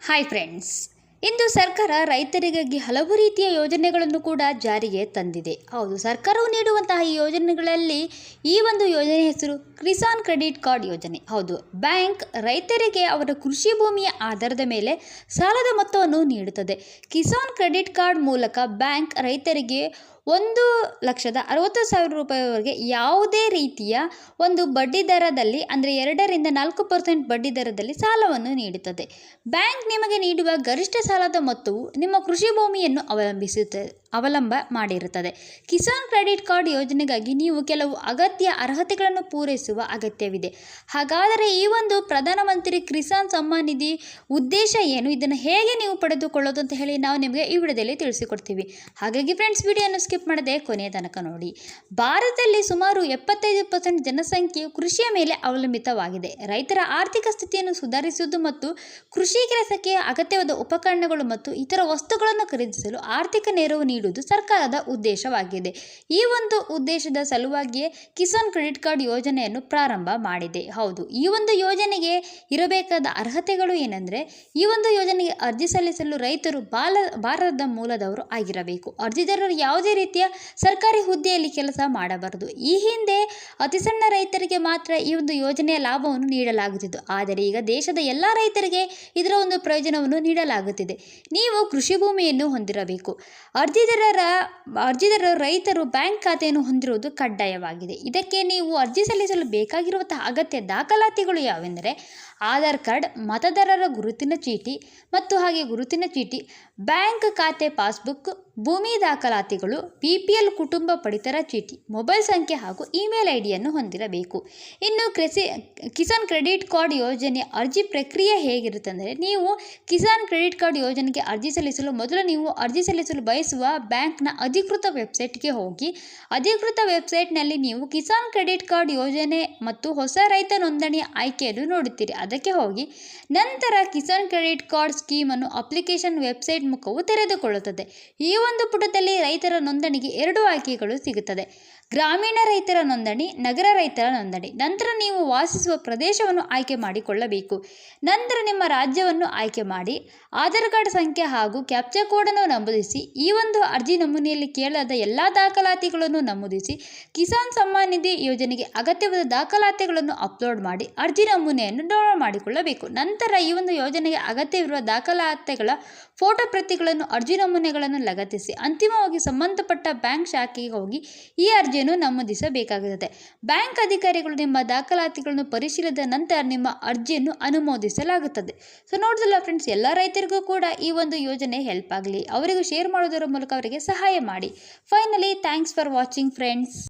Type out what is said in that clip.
Hi friends, ಇಂದು ಸರ್ಕಾರ ರೈತರಿಗಾಗಿ ಹಲವು ರೀತಿಯ ಯೋಜನೆಗಳನ್ನು ಕೂಡ ಜಾರಿಗೆ ತಂದಿದೆ. ಹೌದು, ಸರ್ಕಾರವು ನೀಡುವಂತಹ ಈ ಯೋಜನೆಗಳಲ್ಲಿ ಈ ಒಂದು ಯೋಜನೆ ಹೆಸರು ಕಿಸಾನ್ ಕ್ರೆಡಿಟ್ ಕಾರ್ಡ್ ಯೋಜನೆ. ಹೌದು, ಬ್ಯಾಂಕ್ ರೈತರಿಗೆ ಅವರ ಕೃಷಿ ಭೂಮಿಯ ಆಧಾರದ ಮೇಲೆ ಸಾಲದ ಮೊತ್ತವನ್ನು ನೀಡುತ್ತದೆ. ಕಿಸಾನ್ ಕ್ರೆಡಿಟ್ ಕಾರ್ಡ್ ಮೂಲಕ ಬ್ಯಾಂಕ್ ರೈತರಿಗೆ 1,60,000 ರೂಪಾಯಿವರೆಗೆ ಯಾವುದೇ ರೀತಿಯ ಒಂದು ಬಡ್ಡಿ ದರದಲ್ಲಿ ಅಂದರೆ 2ರಿಂದ 4% ಬಡ್ಡಿ ದರದಲ್ಲಿ ಸಾಲವನ್ನು ನೀಡುತ್ತದೆ. ಬ್ಯಾಂಕ್ ನಿಮಗೆ ನೀಡುವ ಗರಿಷ್ಠ ಸಾಲದ ಮೊತ್ತವು ನಿಮ್ಮ ಕೃಷಿ ಭೂಮಿಯನ್ನು ಅವಲಂಬ ಮಾಡಿರುತ್ತದೆ. ಕಿಸಾನ್ ಕ್ರೆಡಿಟ್ ಕಾರ್ಡ್ ಯೋಜನೆಗಾಗಿ ನೀವು ಕೆಲವು ಅಗತ್ಯ ಅರ್ಹತೆಗಳನ್ನು ಪೂರೈಸುವ ಅಗತ್ಯವಿದೆ. ಹಾಗಾದರೆ ಈ ಒಂದು ಪ್ರಧಾನಮಂತ್ರಿ ಕಿಸಾನ್ ಸಮ್ಮಾನ್ ನಿಧಿ ಉದ್ದೇಶ ಏನು, ಇದನ್ನು ಹೇಗೆ ನೀವು ಪಡೆದುಕೊಳ್ಳೋದು ಅಂತ ಹೇಳಿ ನಾವು ನಿಮಗೆ ಈ ವಿಡಿಯೋದಲ್ಲಿ ತಿಳಿಸಿಕೊಡ್ತೀವಿ. ಹಾಗಾಗಿ ಫ್ರೆಂಡ್ಸ್, ವಿಡಿಯೋಯನ್ನು ಸ್ಕಿಪ್ ಮಾಡದೆ ಕೊನೆಯ ತನಕ ನೋಡಿ. ಭಾರತದಲ್ಲಿ ಸುಮಾರು 75% ಜನಸಂಖ್ಯೆಯು ಕೃಷಿಯ ಮೇಲೆ ಅವಲಂಬಿತವಾಗಿದೆ. ರೈತರ ಆರ್ಥಿಕ ಸ್ಥಿತಿಯನ್ನು ಸುಧಾರಿಸುವುದು ಮತ್ತು ಕೃಷಿ ಕೆಲಸಕ್ಕೆ ಅಗತ್ಯವಾದ ಉಪಕರಣಗಳು ಮತ್ತು ಇತರ ವಸ್ತುಗಳನ್ನು ಖರೀದಿಸಲು ಆರ್ಥಿಕ ನೆರವು ನೀಡುವುದು ಸರ್ಕಾರದ ಉದ್ದೇಶವಾಗಿದೆ. ಈ ಒಂದು ಉದ್ದೇಶದ ಸಲುವಾಗಿಯೇ ಕಿಸಾನ್ ಕ್ರೆಡಿಟ್ ಕಾರ್ಡ್ ಯೋಜನೆಯನ್ನು ಪ್ರಾರಂಭ ಮಾಡಿದೆ. ಹೌದು, ಈ ಒಂದು ಯೋಜನೆಗೆ ಇರಬೇಕಾದ ಅರ್ಹತೆಗಳು ಏನೆಂದರೆ, ಈ ಒಂದು ಯೋಜನೆಗೆ ಅರ್ಜಿ ಸಲ್ಲಿಸಲು ರೈತರು ಭಾರತದ ಮೂಲದವರು ಆಗಿರಬೇಕು. ಅರ್ಜಿದಾರರು ಯಾವುದೇ ರೀತಿಯ ಸರ್ಕಾರಿ ಹುದ್ದೆಯಲ್ಲಿ ಕೆಲಸ ಮಾಡಬಾರದು. ಈ ಹಿಂದೆ ಅತಿ ಸಣ್ಣ ರೈತರಿಗೆ ಮಾತ್ರ ಈ ಒಂದು ಯೋಜನೆಯ ಲಾಭವನ್ನು ನೀಡಲಾಗುತ್ತಿತ್ತು. ಆದರೆ ಈಗ ದೇಶದ ಎಲ್ಲ ರೈತರಿಗೆ ಇದರ ಒಂದು ಪ್ರಯೋಜನವನ್ನು ನೀಡಲಾಗುತ್ತಿದೆ. ನೀವು ಕೃಷಿ ಭೂಮಿಯನ್ನು ಹೊಂದಿರಬೇಕು. ಅರ್ಜಿದಾರರು ರೈತರು ಬ್ಯಾಂಕ್ ಖಾತೆಯನ್ನು ಹೊಂದಿರುವುದು ಕಡ್ಡಾಯವಾಗಿದೆ. ಇದಕ್ಕೆ ನೀವು ಅರ್ಜಿ ಸಲ್ಲಿಸಲು ಬೇಕಾಗಿರುವಂತಹ ಅಗತ್ಯ ದಾಖಲಾತಿಗಳು ಯಾವೆಂದರೆ ಆಧಾರ್ ಕಾರ್ಡ್, ಮತದಾರರ ಗುರುತಿನ ಚೀಟಿ ಮತ್ತು ಗುರುತಿನ ಚೀಟಿ, ಬ್ಯಾಂಕ್ ಖಾತೆ ಪಾಸ್ಬುಕ್, ಭೂಮಿ ದಾಖಲಾತಿಗಳು, BPL ಕುಟುಂಬ ಪಡಿತರ ಚೀಟಿ, ಮೊಬೈಲ್ ಸಂಖ್ಯೆ ಹಾಗೂ ಇಮೇಲ್ ಐಡಿಯನ್ನು ಹೊಂದಿರಬೇಕು. ಇನ್ನು ಕಿಸಾನ್ ಕ್ರೆಡಿಟ್ ಕಾರ್ಡ್ ಯೋಜನೆ ಅರ್ಜಿ ಪ್ರಕ್ರಿಯೆ ಹೇಗಿರುತ್ತೆ ಅಂದರೆ, ನೀವು ಕಿಸಾನ್ ಕ್ರೆಡಿಟ್ ಕಾರ್ಡ್ ಯೋಜನೆಗೆ ಅರ್ಜಿ ಸಲ್ಲಿಸಲು ಮೊದಲು ನೀವು ಅರ್ಜಿ ಸಲ್ಲಿಸಲು ಬಯಸುವ ಬ್ಯಾಂಕ್ನ ಅಧಿಕೃತ ವೆಬ್ಸೈಟ್ಗೆ ಹೋಗಿ, ಅಧಿಕೃತ ವೆಬ್ಸೈಟ್ನಲ್ಲಿ ನೀವು ಕಿಸಾನ್ ಕ್ರೆಡಿಟ್ ಕಾರ್ಡ್ ಯೋಜನೆ ಮತ್ತು ಹೊಸ ರೈತ ನೋಂದಣಿ ಆಯ್ಕೆಯನ್ನು ನೋಡುತ್ತೀರಿ. ಅದಕ್ಕೆ ಹೋಗಿ ನಂತರ ಕಿಸಾನ್ ಕ್ರೆಡಿಟ್ ಕಾರ್ಡ್ ಸ್ಕೀಮನ್ನು ಅಪ್ಲಿಕೇಶನ್ ವೆಬ್ಸೈಟ್ ಮುಖವು ತೆರೆದುಕೊಳ್ಳುತ್ತದೆ. ಈ ಒಂದು ಪುಟದಲ್ಲಿ ರೈತರ ನೋಂದಣಿಗೆ 2 ಆಯ್ಕೆಗಳು ಸಿಗುತ್ತದೆ: ಗ್ರಾಮೀಣ ರೈತರ ನೋಂದಣಿ, ನಗರ ರೈತರ ನೋಂದಣಿ. ನಂತರ ನೀವು ವಾಸಿಸುವ ಪ್ರದೇಶವನ್ನು ಆಯ್ಕೆ ಮಾಡಿಕೊಳ್ಳಬೇಕು. ನಂತರ ನಿಮ್ಮ ರಾಜ್ಯವನ್ನು ಆಯ್ಕೆ ಮಾಡಿ, ಆಧಾರ್ ಕಾರ್ಡ್ ಸಂಖ್ಯೆ ಹಾಗೂ ಕ್ಯಾಪ್ಚಾ ಕೋಡನ್ನು ನಮೂದಿಸಿ, ಈ ಒಂದು ಅರ್ಜಿ ನಮೂನೆಯಲ್ಲಿ ಕೇಳಲಾದ ಎಲ್ಲ ದಾಖಲಾತಿಗಳನ್ನು ನಮೂದಿಸಿ, ಕಿಸಾನ್ ಸಮ್ಮಾನ್ ನಿಧಿ ಯೋಜನೆಗೆ ಅಗತ್ಯವಾದ ದಾಖಲಾತಿಗಳನ್ನು ಅಪ್ಲೋಡ್ ಮಾಡಿ ಅರ್ಜಿ ನಮೂನೆಯನ್ನು ಡೌನ್ಲೋಡ್ ಮಾಡಿಕೊಳ್ಳಬೇಕು. ನಂತರ ಈ ಒಂದು ಯೋಜನೆಗೆ ಅಗತ್ಯವಿರುವ ದಾಖಲಾತಿಗಳ ಫೋಟೋ ಪ್ರತಿಗಳನ್ನು, ಅರ್ಜಿ ನಮೂನೆಗಳನ್ನು ಲಗತ್ತಿಸಿ ಅಂತಿಮವಾಗಿ ಸಂಬಂಧಪಟ್ಟ ಬ್ಯಾಂಕ್ ಶಾಖೆಗೆ ಹೋಗಿ ಈ ಅರ್ಜಿಯನ್ನು ನಮೂದಿಸಬೇಕಾಗುತ್ತದೆ. ಬ್ಯಾಂಕ್ ಅಧಿಕಾರಿಗಳು ನಿಮ್ಮ ದಾಖಲಾತಿಗಳನ್ನು ಪರಿಶೀಲಿಸಿದ ನಂತರ ನಿಮ್ಮ ಅರ್ಜಿಯನ್ನು ಅನುಮೋದಿಸಲಾಗುತ್ತದೆ. ಸೊ ನೋಡಿದ್ರಲ್ಲ ಫ್ರೆಂಡ್ಸ್, ಎಲ್ಲ ರೈತರಿಗೂ ಕೂಡ ಈ ಒಂದು ಯೋಜನೆ ಹೆಲ್ಪ್ ಆಗಲಿ, ಅವರಿಗೂ ಶೇರ್ ಮಾಡೋದರ ಮೂಲಕ ಅವರಿಗೆ ಸಹಾಯ ಮಾಡಿ. Finally, thanks for watching friends.